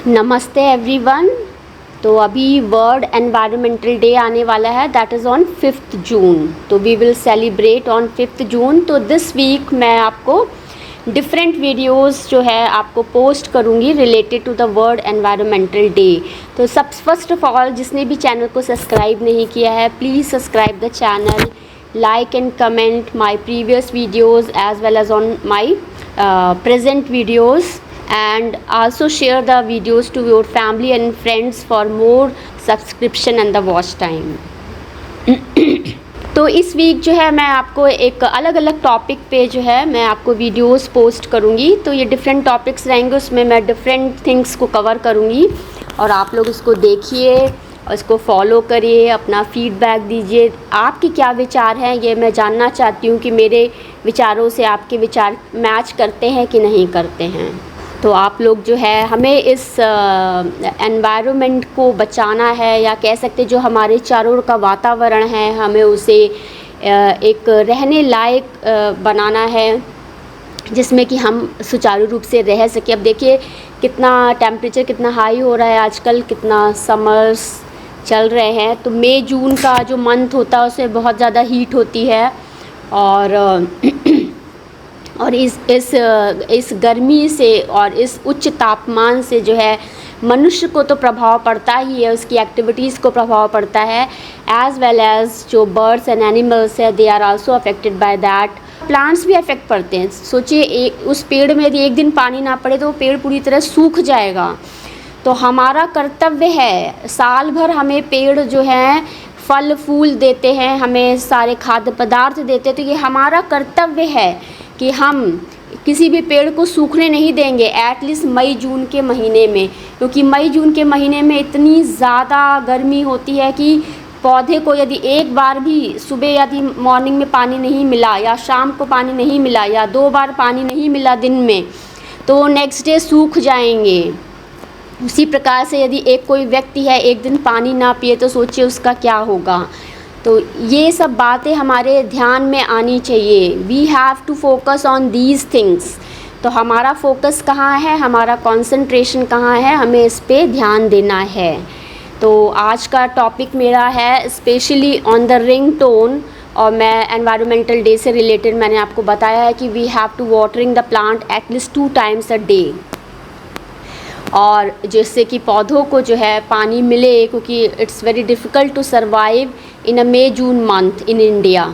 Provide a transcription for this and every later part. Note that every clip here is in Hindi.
नमस्ते एवरीवन। तो अभी वर्ल्ड एनवायरमेंटल डे आने वाला है, that is on 5th June. तो we will celebrate on 5th June. तो दिस वीक मैं आपको डिफरेंट वीडियोस जो है आपको पोस्ट करूँगी related to the world environmental day. तो सब फर्स्ट ऑफ ऑल जिसने भी चैनल को सब्सक्राइब नहीं किया है, please subscribe the channel, like and comment my previous videos as well as on my present videos, and also share the videos to your family and friends for more subscription and the watch time. तो इस वीक जो है मैं आपको एक अलग अलग टॉपिक पे जो है मैं आपको वीडियोस पोस्ट करूँगी। तो ये डिफरेंट टॉपिक्स रहेंगे, उसमें मैं डिफरेंट थिंग्स को कवर करूँगी और आप लोग इसको देखिए और इसको फॉलो करिए, अपना फीडबैक दीजिए। आपके क्या विचार हैं ये मैं जानना चाहती हूँ कि मेरे विचारों से आपके विचार मैच करते हैं कि नहीं करते हैं। तो आप लोग जो है हमें इस एनवायरनमेंट को बचाना है, या कह सकते जो हमारे चारों ओर का वातावरण है हमें उसे एक रहने लायक बनाना है जिसमें कि हम सुचारू रूप से रह सकें। अब देखिए कितना टेम्परेचर कितना हाई हो रहा है आजकल, कितना समर्स चल रहे हैं। तो मई जून का जो मंथ होता है उसमें बहुत ज़्यादा हीट होती है और इस गर्मी से और इस उच्च तापमान से जो है मनुष्य को तो प्रभाव पड़ता ही है, उसकी एक्टिविटीज़ को प्रभाव पड़ता है, एज़ वेल एज़ जो बर्ड्स एंड एनिमल्स है they are also affected by that. Plants भी अफेक्ट पड़ते हैं। सोचिए उस पेड़ में यदि एक दिन पानी ना पड़े तो वो पेड़ पूरी तरह सूख जाएगा। तो हमारा कर्तव्य है, साल भर हमें पेड़ जो हैं फल फूल देते हैं, हमें सारे खाद्य पदार्थ देते हैं। तो ये हमारा कर्तव्य है कि हम किसी भी पेड़ को सूखने नहीं देंगे, एटलीस्ट मई जून के महीने में, क्योंकि मई जून के महीने में इतनी ज़्यादा गर्मी होती है कि पौधे को यदि एक बार भी सुबह यदि मॉर्निंग में पानी नहीं मिला या शाम को पानी नहीं मिला या 2 बार पानी नहीं मिला दिन में, तो नेक्स्ट डे सूख जाएंगे। उसी प्रकार से यदि कोई व्यक्ति है एक दिन पानी ना पिए तो सोचिए उसका क्या होगा। तो ये सब बातें हमारे ध्यान में आनी चाहिए। We have to focus on these things. तो हमारा फोकस कहाँ है, हमारा कंसंट्रेशन कहाँ है, हमें इस पे ध्यान देना है। तो आज का टॉपिक मेरा है स्पेशली ऑन द रिंगटोन, और मैं एनवायरमेंटल डे से रिलेटेड मैंने आपको बताया है कि we have to watering the plant at least 2 times a day, और जिससे कि पौधों को जो है पानी मिले, क्योंकि it's very difficult to survive in a May June month in India.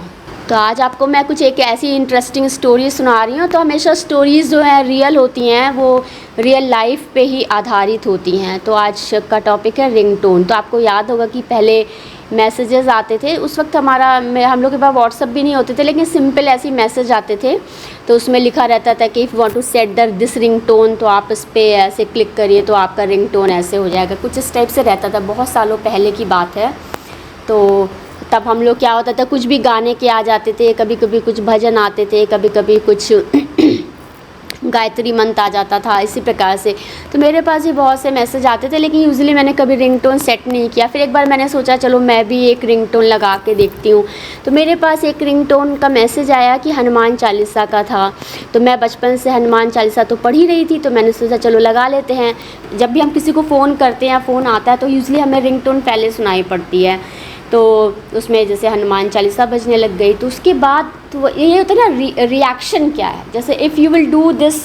तो आज आपको मैं कुछ एक ऐसी इंटरेस्टिंग स्टोरी सुना रही हूँ। तो हमेशा स्टोरीज़ जो हैं रियल होती हैं, वो रियल लाइफ पे ही आधारित होती हैं। तो आज का टॉपिक है रिंगटोन। तो आपको याद होगा कि पहले मैसेजेस आते थे, उस वक्त हम लोग के पास व्हाट्सअप भी नहीं होते थे, लेकिन सिंपल ऐसे मैसेज आते थे। तो उसमें लिखा रहता था कि if want to set this ringtone, तो आप इस पर ऐसे क्लिक करिए तो आपका रिंगटोन ऐसे हो जाएगा। कुछ इस टाइप से रहता था, बहुत सालों पहले की बात है। तो तब हम लोग क्या होता था, कुछ भी गाने के आ जाते थे, कभी कभी कुछ भजन आते थे, कभी कभी कुछ गायत्री मंत्र आ जाता था, इसी प्रकार से। तो मेरे पास ही बहुत से मैसेज आते थे, लेकिन यूजुअली मैंने कभी रिंगटोन सेट नहीं किया। फिर एक बार मैंने सोचा चलो मैं भी एक रिंगटोन लगा के देखती हूँ। तो मेरे पास एक रिंगटोन का मैसेज आया कि हनुमान चालीसा का था। तो मैं बचपन से हनुमान चालीसा तो पढ़ ही रही थी, तो मैंने सोचा चलो लगा लेते हैं। जब भी हम किसी को फ़ोन करते हैं या फ़ोन आता है तो यूजुअली हमें रिंगटोन पहले सुनाई पड़ती है। तो उसमें जैसे हनुमान चालीसा बजने लग गई, तो उसके बाद तो ये होता है ना रिएक्शन क्या है, जैसे if you will do this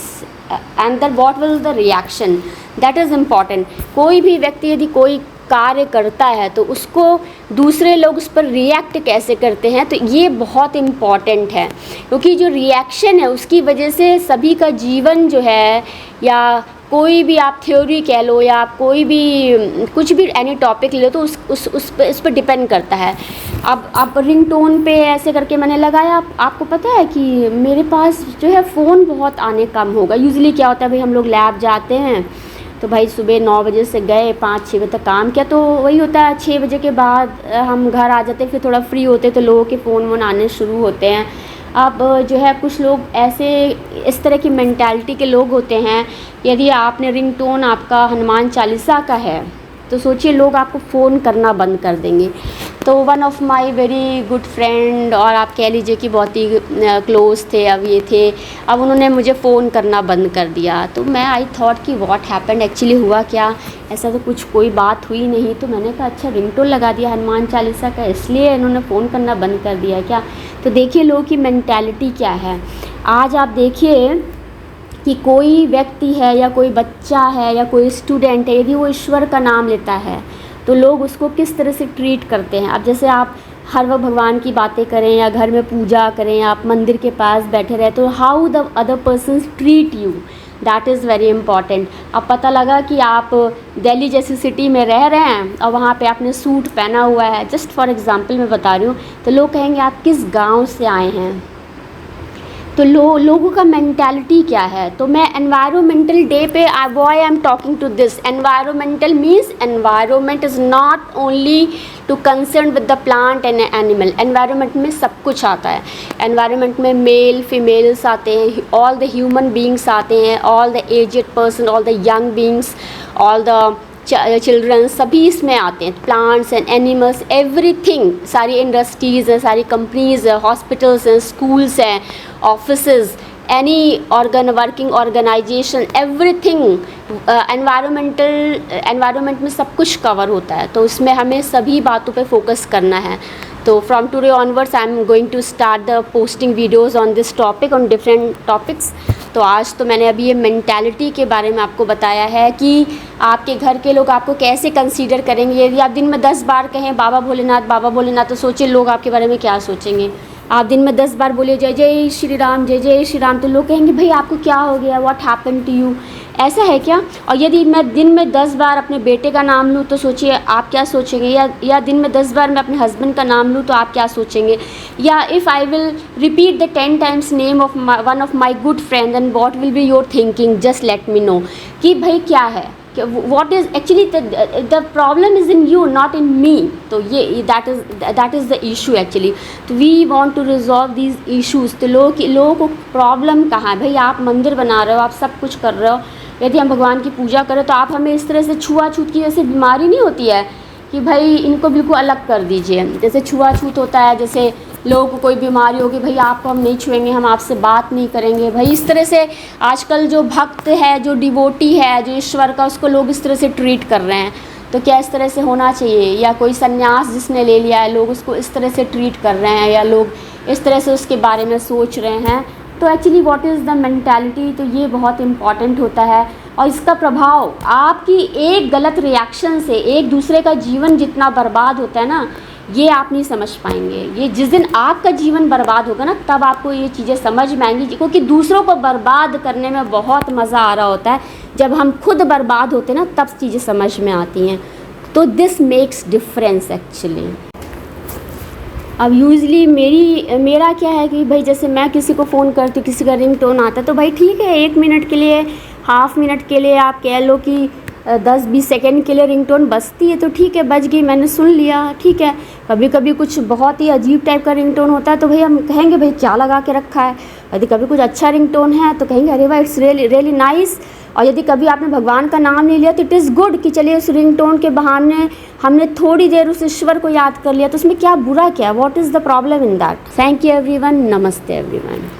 and then what will the reaction, that is important. कोई भी व्यक्ति यदि कोई कार्य करता है तो उसको दूसरे लोग उस पर रिएक्ट कैसे करते हैं, तो ये बहुत इम्पॉर्टेंट है। क्योंकि जो रिएक्शन है उसकी वजह से सभी का जीवन जो है, या कोई भी आप थ्योरी कह लो या आप कोई भी कुछ भी एनी टॉपिक ले लो, तो उस पर डिपेंड करता है। अब रिंगटोन पे ऐसे करके मैंने लगाया। आपको पता है कि मेरे पास जो है फ़ोन बहुत आने कम होगा। यूजुअली क्या होता है भाई, हम लोग लैब जाते हैं तो भाई सुबह 9 बजे से गए, 5-6 बजे तक काम किया, तो वही होता है 6 बजे के बाद हम घर आ जाते, फिर थोड़ा फ्री होते तो लोगों के फ़ोन वोन आने शुरू होते हैं। अब जो है कुछ लोग ऐसे इस तरह की मेंटालिटी के लोग होते हैं, यदि आपने रिंगटोन आपका हनुमान चालीसा का है तो सोचिए लोग आपको फ़ोन करना बंद कर देंगे। तो one of my very good friend, और आप कह लीजिए कि बहुत ही क्लोज थे, अब ये थे, अब उन्होंने मुझे फ़ोन करना बंद कर दिया। तो मैं आई थॉट कि व्हाट हैपेंड, एक्चुअली हुआ क्या, ऐसा तो कुछ कोई बात हुई नहीं। तो मैंने कहा अच्छा रिंगटोन लगा दिया हनुमान चालीसा का, इसलिए इन्होंने फ़ोन करना बंद कर दिया क्या। तो देखिए लोगों की मेंटालिटी क्या है। आज आप देखिए कि कोई व्यक्ति है या कोई बच्चा है या कोई स्टूडेंट है, यदि वो ईश्वर का नाम लेता है तो लोग उसको किस तरह से ट्रीट करते हैं। अब जैसे आप हर वक्त भगवान की बातें करें या घर में पूजा करें, आप मंदिर के पास बैठे रहे, तो how the other person treat you, that is very important. अब पता लगा कि आप दिल्ली जैसी सिटी में रह रहे हैं और वहाँ पे आपने सूट पहना हुआ है, जस्ट फॉर एग्जांपल मैं बता रही हूँ, तो लोग कहेंगे आप किस गांव से आए हैं। तो लोगों का मेंटालिटी क्या है। तो मैं एनवायरमेंटल डे पे why I am talking to this, environmental means environment is not only to concern with the plant and animal. Environment में सब कुछ आता है। एनवायरमेंट में मेल फीमेल्स आते हैं, ऑल द ह्यूमन बींग्स आते हैं, all the aged person, all the young beings, all the children, सभी इसमें आते हैं। प्लांट्स एंड एनिमल्स, एवरीथिंग, सारी इंडस्ट्रीज़ हैं, सारी कंपनीज़ हैं, हॉस्पिटल्स हैं, स्कूल्स हैं, offices, any working organisation, everything environment में सब कुछ कवर होता है। तो उसमें हमें सभी बातों पे फोकस करना है। तो from today onwards I am going to start the posting videos on this topic, on different topics. तो आज तो मैंने अभी ये मेंटालिटी के बारे में आपको बताया है कि आपके घर के लोग आपको कैसे कंसीडर करेंगे। यदि आप दिन में 10 बार कहें बाबा भोलेनाथ, तो सोचिए लोग आपके बारे में क्या सोचेंगे। आप दिन में 10 बार बोलिए जय जय श्री राम, जय जय श्री राम, तो लोग कहेंगे भाई आपको क्या हो गया, व्हाट हैपन टू यू, ऐसा है क्या। और यदि मैं दिन में 10 बार अपने बेटे का नाम लूँ तो सोचिए आप क्या सोचेंगे। या दिन में 10 बार मैं अपने हस्बैंड का नाम लूँ तो आप क्या सोचेंगे। या if I will repeat the 10 times name of one of my good friend, and what will be your thinking, just let me know कि भाई क्या है, what is actually the problem is in you, not in me। तो ये that is the issue actually। तो we want to resolve these issues। तो लोगों को प्रॉब्लम कहाँ है भाई। आप मंदिर बना रहे हो, आप सब कुछ कर रहे हो, यदि हम भगवान की पूजा करें तो आप हमें इस तरह से छुआछूत की जैसे बीमारी नहीं होती है कि भाई इनको बिल्कुल अलग कर दीजिए। जैसे छुआछूत होता है, जैसे लोगों को कोई बीमारी होगी, भाई आपको हम नहीं छुएंगे, हम आपसे बात नहीं करेंगे, भाई इस तरह से आजकल जो भक्त है, जो डिवोटी है, जो ईश्वर का, उसको लोग इस तरह से ट्रीट कर रहे हैं। तो क्या इस तरह से होना चाहिए। या कोई सन्यास जिसने ले लिया है, लोग उसको इस तरह से ट्रीट कर रहे हैं, या लोग इस तरह से उसके बारे में सोच रहे हैं। तो actually what is the mentality, तो ये बहुत इम्पॉर्टेंट होता है। और इसका प्रभाव आपकी एक गलत रिएक्शन से एक दूसरे का जीवन जितना बर्बाद होता है ना, ये आप नहीं समझ पाएंगे। ये जिस दिन आपका जीवन बर्बाद होगा ना, तब आपको ये चीज़ें समझ में आएंगी। क्योंकि दूसरों को बर्बाद करने में बहुत मज़ा आ रहा होता है, जब हम खुद बर्बाद होते हैं ना तब चीज़ें समझ में आती हैं। तो दिस मेक्स डिफरेंस एक्चुअली। अब यूजली मेरा क्या है कि भाई जैसे मैं किसी को फ़ोन करती हूँ, किसी का रिंगटोन आता है, तो भाई ठीक है 1 मिनट के लिए, हाफ मिनट के लिए, आप कह लो कि 10-20 सेकेंड के लिए रिंगटोन बजती है, तो ठीक है बज गई, मैंने सुन लिया, ठीक है। कभी कभी कुछ बहुत ही अजीब टाइप का रिंगटोन होता है तो भाई हम कहेंगे भाई क्या लगा के रखा है। यदि कभी कुछ अच्छा रिंगटोन है तो कहेंगे अरे भाई इट्स रियली नाइस। और यदि कभी आपने भगवान का नाम ले लिया तो इट इज़ गुड कि चलिए उस रिंगटोन के बहाने हमने थोड़ी देर उस ईश्वर को याद कर लिया, तो उसमें क्या बुरा क्या, what is the problem in that. Thank you everyone, नमस्ते एवरीवन।